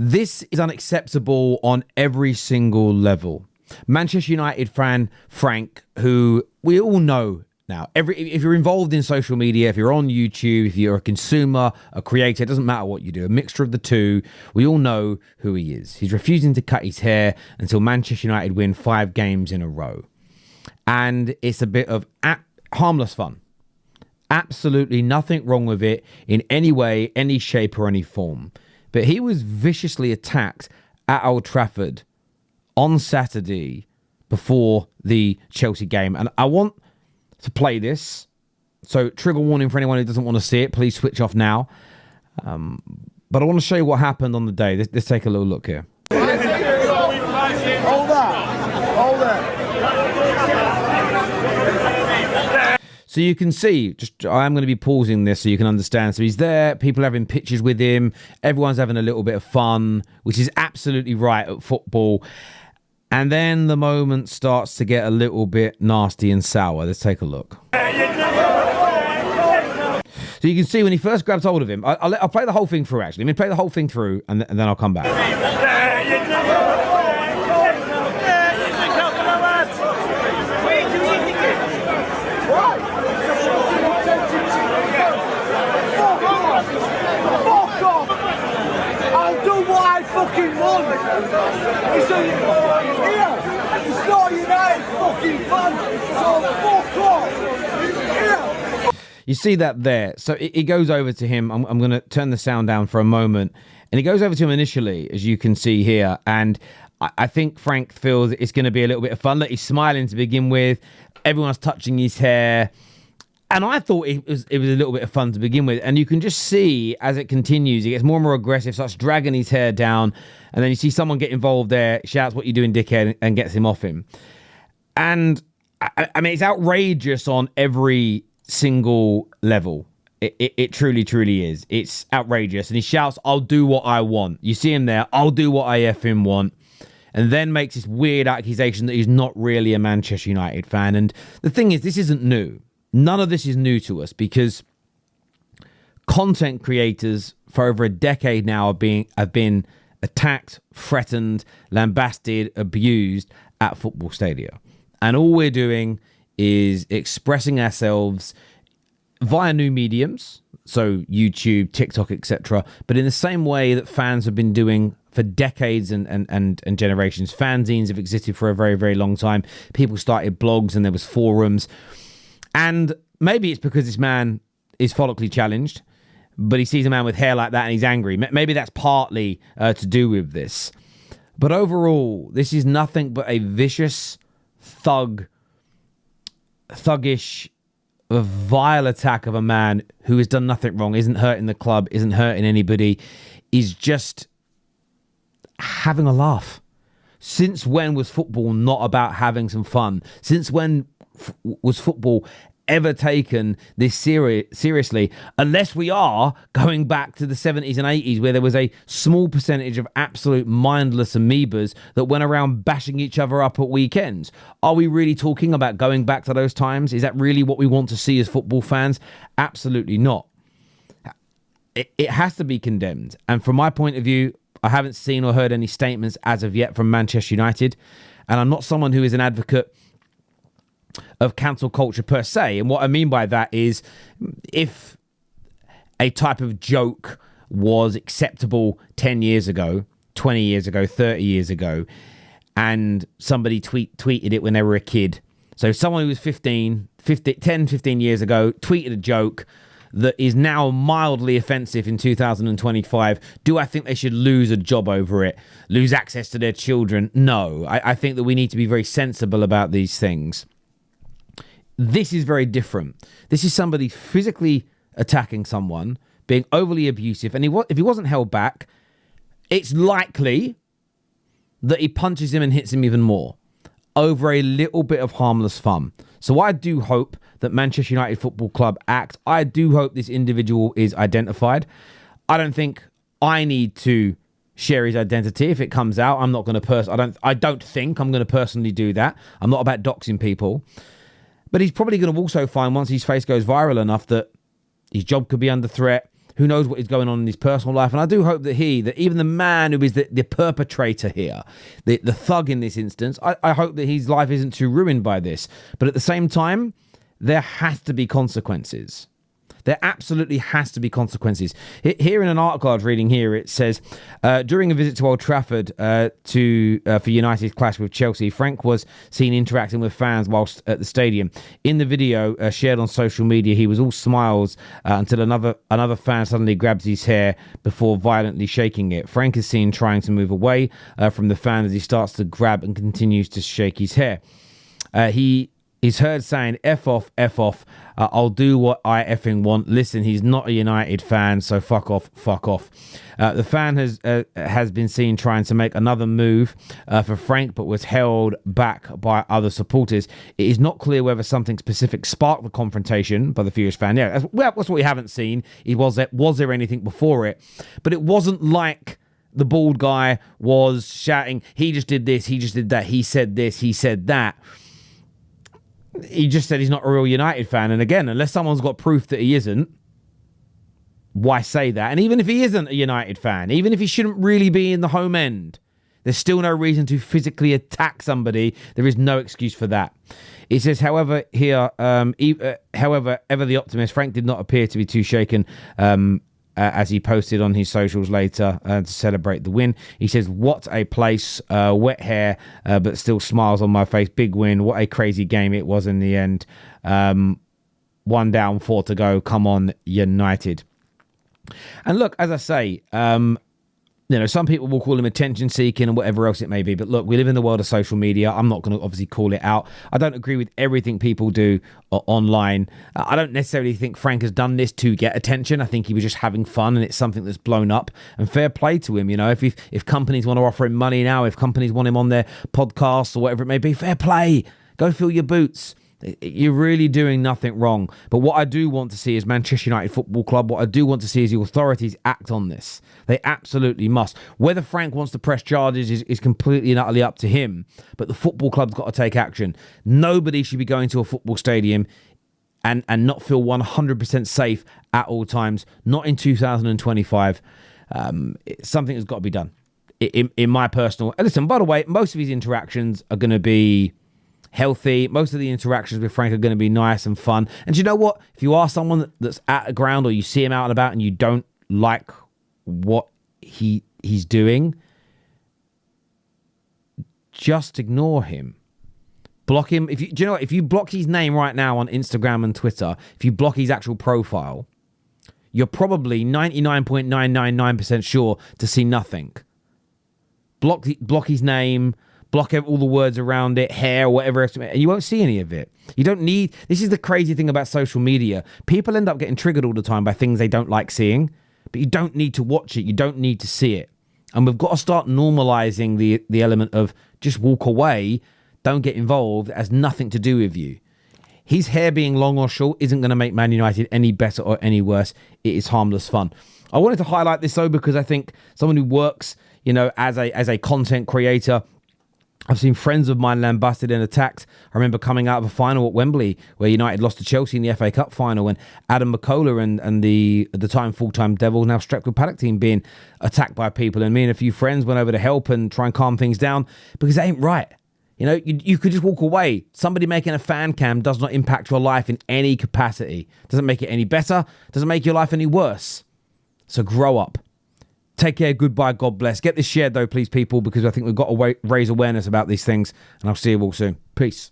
This is unacceptable on every single level. Manchester United fan Frank, who we all know now, if you're involved in social media, if you're on YouTube, if you're a consumer, a creator, it doesn't matter what you do, a mixture of the two, we all know who he is. He's refusing to cut his hair until Manchester United win 5 games in a row. And it's a bit of harmless fun. Absolutely nothing wrong with it in any way, any shape or any form. But he was viciously attacked at Old Trafford on Saturday before the Chelsea game. And I want to play this. So trigger warning for anyone who doesn't want to see it. Please switch off now. But I want to show you what happened on the day. Let's take a little look here. Hold that. So you can see, I am going to be pausing this so you can understand. So he's there, people having pictures with him, everyone's having a little bit of fun, which is absolutely right at football. And then the moment starts to get a little bit nasty and sour. Let's take a look. So you can see when he first grabs hold of him, I'll play the whole thing through actually. Let me play the whole thing through and then I'll come back. Fucking won. It's not United fucking fun. So fuck off. You see that there. So he goes over to him. I'm going to turn the sound down for a moment. And he goes over to him initially, as you can see here. And I think Frank feels it's going to be a little bit of fun. That he's smiling to begin with. Everyone's touching his hair. And I thought it was a little bit of fun to begin with. And you can just see as it continues, he gets more and more aggressive, starts dragging his hair down. And then you see someone get involved there, shouts, "What you doing, dickhead?" and gets him off him. And I mean, it's outrageous on every single level. It truly, truly is. It's outrageous. And he shouts, "I'll do what I want." You see him there, "I'll do what I effing want." And then makes this weird accusation that he's not really a Manchester United fan. And the thing is, this isn't new. None of this is new to us because content creators for over a decade now have been attacked, threatened, lambasted, abused at football stadia. And all we're doing is expressing ourselves via new mediums, so YouTube, TikTok, etc. But in the same way that fans have been doing for decades and generations. Fanzines have existed for a very, very long time. People started blogs and there was forums. And maybe it's because this man is follically challenged, but he sees a man with hair like that and he's angry. Maybe that's partly to do with this. But overall, this is nothing but a vicious, thuggish, a vile attack of a man who has done nothing wrong, isn't hurting the club, isn't hurting anybody, is just having a laugh. Since when was football not about having some fun? Since when was football ever taken this seriously, unless we are going back to the 70s and 80s where there was a small percentage of absolute mindless amoebas that went around bashing each other up at weekends? Are we really talking about going back to those times? Is that really what we want to see as football fans? Absolutely not. It has to be condemned. And from my point of view, I haven't seen or heard any statements as of yet from Manchester United. And I'm not someone who is an advocate of cancel culture per se. And what I mean by that is if a type of joke was acceptable 10 years ago, 20 years ago, 30 years ago, and somebody tweeted it when they were a kid. So someone who was 10, 15 years ago tweeted a joke that is now mildly offensive in 2025. Do I think they should lose a job over it? Lose access to their children? No. I think that we need to be very sensible about these things. This is very different. This is somebody physically attacking someone, being overly abusive, and if he wasn't held back, it's likely that he punches him and hits him even more over a little bit of harmless fun. So I do hope that Manchester United Football Club act. I do hope this individual is identified. I don't think I need to share his identity if it comes out. I'm not going to I don't think I'm going to personally do that. I'm not about doxing people. But he's probably going to also find once his face goes viral enough that his job could be under threat. Who knows what is going on in his personal life? And I do hope that even the man who is the perpetrator here, the thug in this instance, I hope that his life isn't too ruined by this. But at the same time, there has to be consequences. There absolutely has to be consequences. Here in an article I was reading here, it says, during a visit to Old Trafford for United's clash with Chelsea, Frank was seen interacting with fans whilst at the stadium. In the video shared on social media, he was all smiles until another fan suddenly grabs his hair before violently shaking it. Frank is seen trying to move away from the fan as he starts to grab and continues to shake his hair. He is heard saying, F off, I'll do what I effing want. Listen, he's not a United fan, so fuck off. The fan has been seen trying to make another move for Frank, but was held back by other supporters. It is not clear whether something specific sparked the confrontation by the furious fan. Yeah, that's what we haven't seen. Was there anything before it? But it wasn't like the bald guy was shouting, he just did this, he just did that, he said this, he said that. He just said he's not a real United fan. And again, unless someone's got proof that he isn't, why say that? And even if he isn't a United fan, even if he shouldn't really be in the home end, there's still no reason to physically attack somebody. There is no excuse for that. It says, however, here, ever the optimist, Frank did not appear to be too shaken as he posted on his socials later to celebrate the win. He says, what a place, wet hair, but still smiles on my face. Big win. What a crazy game it was in the end. 1 down, 4 to go. Come on, United. And look, as I say, some people will call him attention seeking and whatever else it may be. But look, we live in the world of social media. I'm not going to obviously call it out. I don't agree with everything people do online. I don't necessarily think Frank has done this to get attention. I think he was just having fun and it's something that's blown up. And fair play to him. If companies want to offer him money now, if companies want him on their podcasts or whatever it may be, fair play. Go fill your boots. You're really doing nothing wrong. But what I do want to see is Manchester United Football Club. What I do want to see is the authorities act on this. They absolutely must. Whether Frank wants to press charges is completely and utterly up to him. But the football club's got to take action. Nobody should be going to a football stadium and not feel 100% safe at all times. Not in 2025. Something has got to be done. In my personal... Listen, by the way, most of these interactions are going to be healthy. Most of the interactions with Frank are going to be nice and fun. And you know what? If you are someone that's at the ground or you see him out and about and you don't like what he's doing, just ignore him. Block him. Do you know what? If you block his name right now on Instagram and Twitter, if you block his actual profile, you're probably 99.999% sure to see nothing. Block his name, block all the words around it, hair, whatever else, and you won't see any of it. You don't need... This is the crazy thing about social media. People end up getting triggered all the time by things they don't like seeing, but you don't need to watch it. You don't need to see it. And we've got to start normalizing the element of just walk away, don't get involved. It has nothing to do with you. His hair being long or short isn't going to make Man United any better or any worse. It is harmless fun. I wanted to highlight this, though, because I think someone who works, as a content creator, I've seen friends of mine lambasted and attacked. I remember coming out of a final at Wembley where United lost to Chelsea in the FA Cup final, and Adam McCullough and the at the time full-time Devils, now Stretford Paddock team, being attacked by people. And me and a few friends went over to help and try and calm things down because it ain't right. You could just walk away. Somebody making a fan cam does not impact your life in any capacity. Doesn't make it any better. Doesn't make your life any worse. So grow up. Take care. Goodbye. God bless. Get this shared, though, please, people, because I think we've got to raise awareness about these things. And I'll see you all soon. Peace.